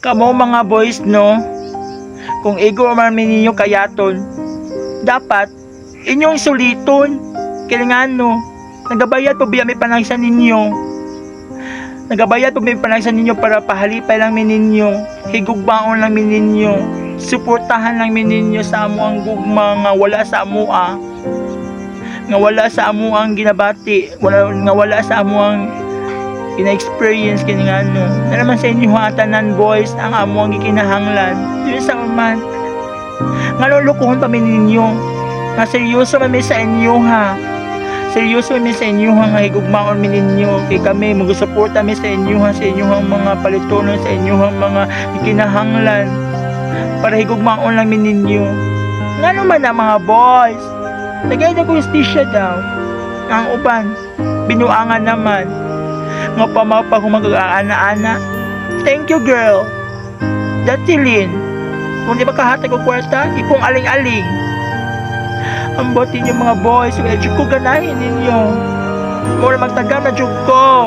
Kamo mga boys no, kung igo man ninyo kayaton, dapat inyong suliton. Kailangan no, nagabayad po biya may panagsa ninyo. Nagabayad po may panagsa ninyo para pahalipay lang ninyo, higugbaon lang ninyo, suportahan lang ninyo sa amo ang gugma nga wala sa amo nga wala sa amo ang ginabati, nga wala sa amo ang ina-experience kini nga no. Na naman sa inyo tanan boys ang amo ang gikinahanglan. Dili sa man. Nga lulukuhon pa ninyo. Nga seryoso man sa inyo ha. Seryoso man sa inyo ha nga higugmaon mi ninyo. Kay kami magsuporta mi sa inyo ha, sa inyo mga palitonon, sa inyo mga gikinahanglan. Para higugmaon lang mi ninyo. Nga naman na mga boys. Tagay na ko justisya daw. Ang uban binuangan naman. Nga pamapa kung mag-aana-ana. Thank you girl. Datilin. Kung di ba kahatag ko kwarta, ikong aling-aling. Ang botin yung mga boys, medyo ko ganahin ninyo. Mura magtagam na jug ko.